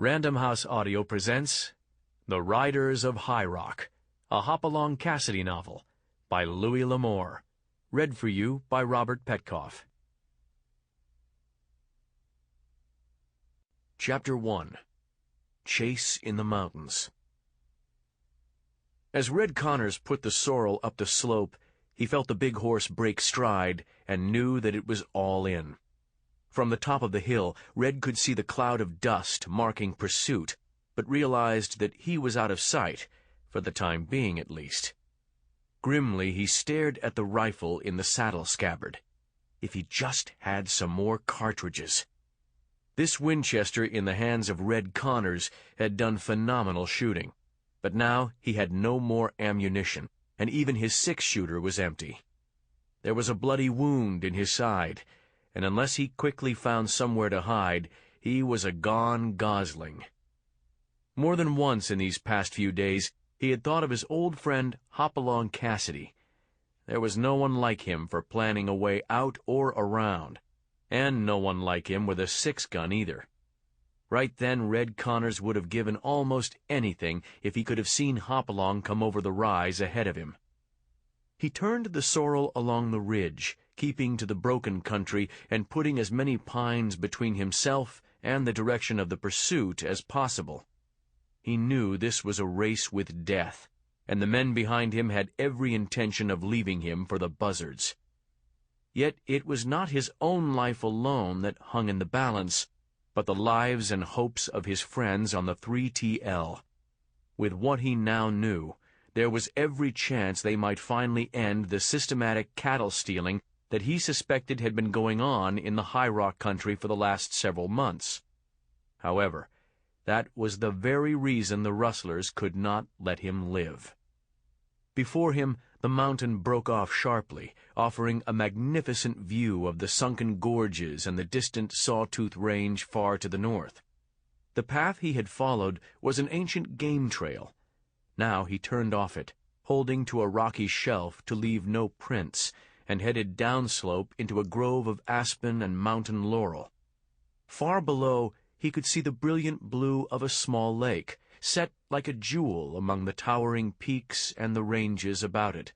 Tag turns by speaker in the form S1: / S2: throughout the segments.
S1: Random House Audio presents The Riders of High Rock, a Hopalong Cassidy novel by Louis L'Amour, read for you by Robert Petkoff. Chapter 1. Chase in the Mountains. As Red Connors put the sorrel up the slope, he felt the big horse break stride and knew that it was all in. From the top of the hill, Red could see the cloud of dust marking pursuit, but realized that he was out of sight, for the time being at least. Grimly he stared at the rifle in the saddle scabbard. If he just had some more cartridges. This Winchester in the hands of Red Connors had done phenomenal shooting, but now he had no more ammunition, and even his six-shooter was empty. There was a bloody wound in his side, and unless he quickly found somewhere to hide, he was a gone gosling. More than once in these past few days, he had thought of his old friend Hopalong Cassidy. There was no one like him for planning a way out or around, and no one like him with a six-gun either. Right then, Red Connors would have given almost anything if he could have seen Hopalong come over the rise ahead of him. He turned the sorrel along the ridge, keeping to the broken country and putting as many pines between himself and the direction of the pursuit as possible. He knew this was a race with death, and the men behind him had every intention of leaving him for the buzzards. Yet it was not his own life alone that hung in the balance, but the lives and hopes of his friends on the 3TL. With what he now knew, there was every chance they might finally end the systematic cattle stealing that he suspected had been going on in the High Rock country for the last several months. However, that was the very reason the rustlers could not let him live. Before him, the mountain broke off sharply, offering a magnificent view of the sunken gorges and the distant Sawtooth Range far to the north. The path he had followed was an ancient game trail. Now he turned off it, holding to a rocky shelf to leave no prints, and headed downslope into a grove of aspen and mountain laurel. Far below, he could see the brilliant blue of a small lake, set like a jewel among the towering peaks and the ranges about it.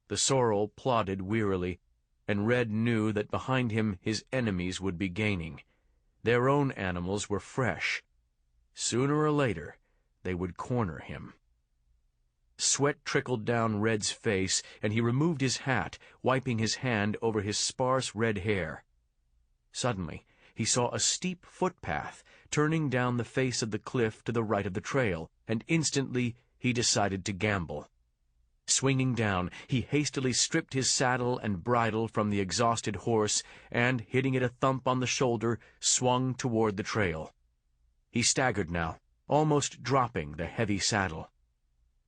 S1: The sorrel plodded wearily, and Red knew that behind him his enemies would be gaining. Their own animals were fresh. Sooner or later, they would corner him. Sweat trickled down Red's face, and he removed his hat, wiping his hand over his sparse red hair. Suddenly, he saw a steep footpath turning down the face of the cliff to the right of the trail, and instantly he decided to gamble. Swinging down, he hastily stripped his saddle and bridle from the exhausted horse, and, hitting it a thump on the shoulder, swung toward the trail. He staggered now, almost dropping the heavy saddle.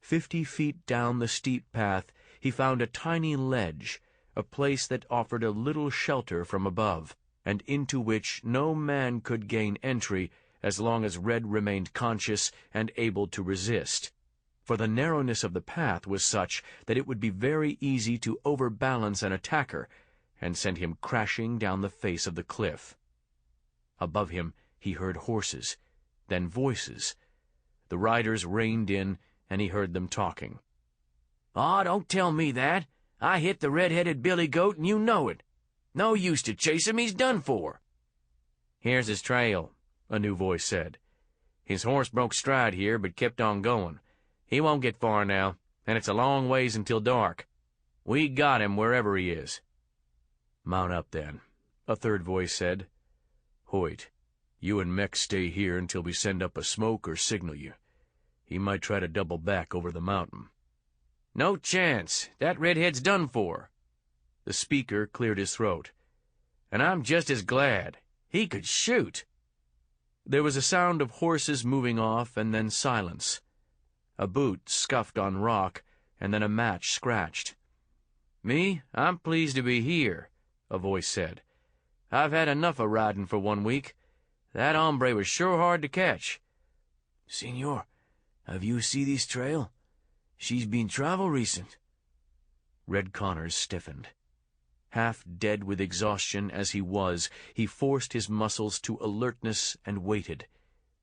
S1: 50 feet down the steep path, he found a tiny ledge, a place that offered a little shelter from above, and into which no man could gain entry as long as Red remained conscious and able to resist, for the narrowness of the path was such that it would be very easy to overbalance an attacker and send him crashing down the face of the cliff. Above him he heard horses, then voices. The riders reined in, and he heard them talking. "Aw, don't tell me that. I hit the red-headed billy goat, and you know it. No use to chase him, he's done for." "Here's his trail," a new voice said. "His horse broke stride here, but kept on going. He won't get far now, and it's a long ways until dark. We got him wherever he is." "Mount up, then," a third voice said. "Hoyt, you and Mex stay here until we send up a smoke or signal you. He might try to double back over the mountain." "No chance. That redhead's done for." The speaker cleared his throat. "And I'm just as glad. He could shoot." There was a sound of horses moving off, and then silence. A boot scuffed on rock, and then a match scratched. "Me, I'm pleased to be here," a voice said. "I've had enough of riding for 1 week. That hombre was sure hard to catch." "Senor, have you see this trail? She's been travel recent." Red Connors stiffened. Half dead with exhaustion as he was, he forced his muscles to alertness and waited.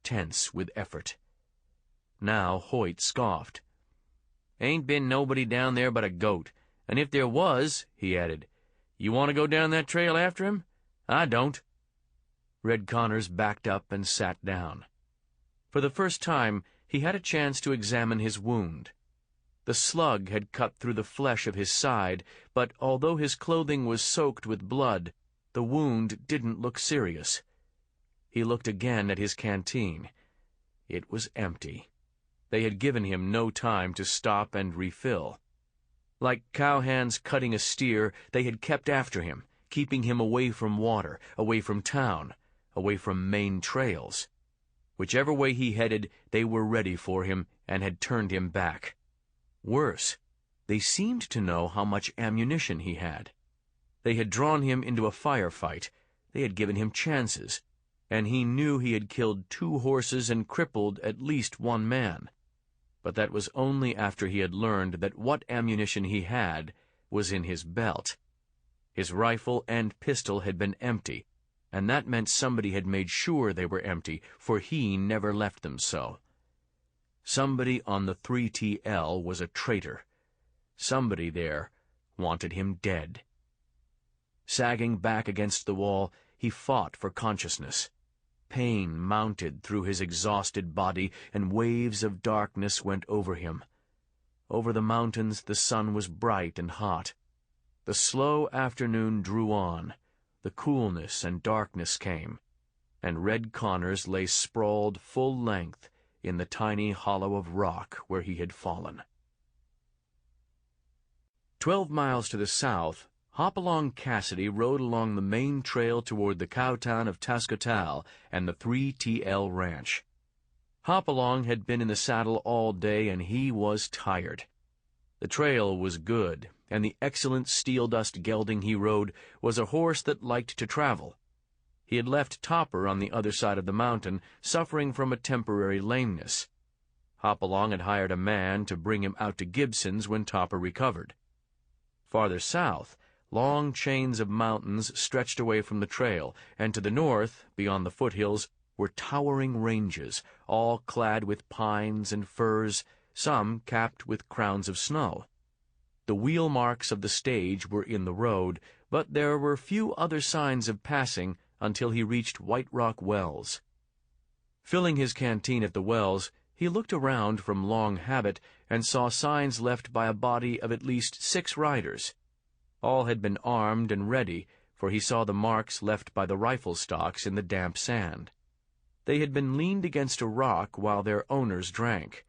S1: tense with effort. Now Hoyt scoffed. "Ain't been nobody down there but a goat, and if there was," he added, "you want to go down that trail after him? I don't." Red Connors backed up and sat down. For the first time, he had a chance to examine his wound. The slug had cut through the flesh of his side, but although his clothing was soaked with blood, the wound didn't look serious. He looked again at his canteen. It was empty. They had given him no time to stop and refill. Like cowhands cutting a steer, they had kept after him, keeping him away from water, away from town, away from main trails. Whichever way he headed, they were ready for him and had turned him back. Worse, they seemed to know how much ammunition he had. They had drawn him into a firefight. They had given him chances, and he knew he had killed 2 horses and crippled at least 1 man. But that was only after he had learned that what ammunition he had was in his belt. His rifle and pistol had been empty, and that meant somebody had made sure they were empty, for he never left them so. Somebody on the 3TL was a traitor. Somebody there wanted him dead. Sagging back against the wall, he fought for consciousness. Pain mounted through his exhausted body, and waves of darkness went over him. Over the mountains the sun was bright and hot. The slow afternoon drew on. The coolness and darkness came, and Red Connors lay sprawled full length in the tiny hollow of rock where he had fallen. 12 miles to the south, Hopalong Cassidy rode along the main trail toward the cowtown of Tascotal and the 3TL ranch. Hopalong had been in the saddle all day, and he was tired. The trail was good, and the excellent steel-dust gelding he rode was a horse that liked to travel. He had left Topper on the other side of the mountain, suffering from a temporary lameness. Hopalong had hired a man to bring him out to Gibson's when Topper recovered. Farther south, long chains of mountains stretched away from the trail, and to the north, beyond the foothills, were towering ranges, all clad with pines and firs, some capped with crowns of snow. The wheel marks of the stage were in the road, but there were few other signs of passing until he reached White Rock Wells. Filling his canteen at the wells, he looked around from long habit and saw signs left by a body of at least 6 riders. All had been armed and ready, for he saw the marks left by the rifle stocks in the damp sand. They had been leaned against a rock while their owners drank.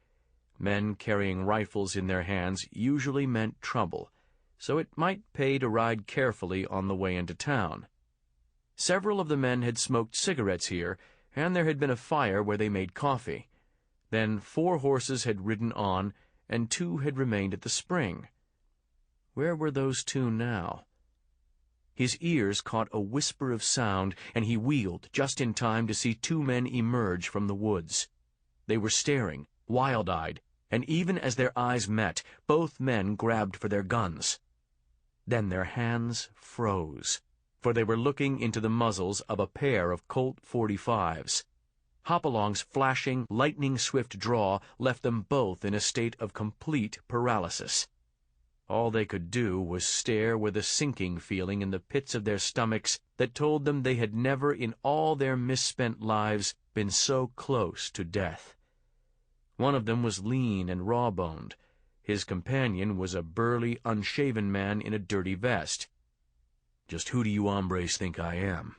S1: Men carrying rifles in their hands usually meant trouble, so it might pay to ride carefully on the way into town. Several of the men had smoked cigarettes here, and there had been a fire where they made coffee. Then 4 horses had ridden on, and 2 had remained at the spring. Where were those 2 now? His ears caught a whisper of sound, and he wheeled just in time to see 2 men emerge from the woods. They were staring, wild-eyed, and even as their eyes met, both men grabbed for their guns. Then their hands froze, for they were looking into the muzzles of a pair of Colt .45s. Hopalong's flashing, lightning-swift draw left them both in a state of complete paralysis. All they could do was stare with a sinking feeling in the pits of their stomachs that told them they had never in all their misspent lives been so close to death. One of them was lean and raw-boned. His companion was a burly, unshaven man in a dirty vest. "Just who do you hombres think I am?"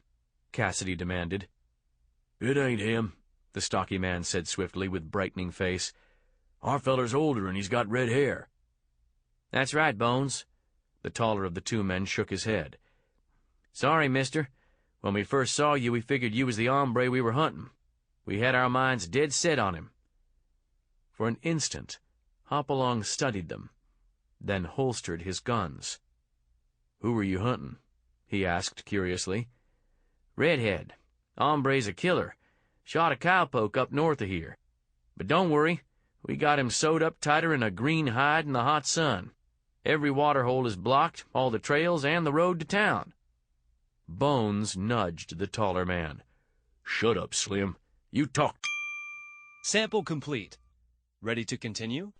S1: Cassidy demanded. "It ain't him," the stocky man said swiftly with brightening face. "Our feller's older and he's got red hair." "That's right, Bones." The taller of the 2 men shook his head. "Sorry, mister. When we first saw you, we figured you was the hombre we were hunting. We had our minds dead set on him." For an instant, Hopalong studied them, then holstered his guns. "Who were you hunting?" he asked curiously. "Redhead. Hombre's a killer. Shot a cowpoke up north of here. But don't worry, we got him sewed up tighter'n a green hide in the hot sun. Every waterhole is blocked, all the trails, and the road to town." Bones nudged the taller man. "Shut up, Slim. You talk
S2: Sample complete. Ready to continue?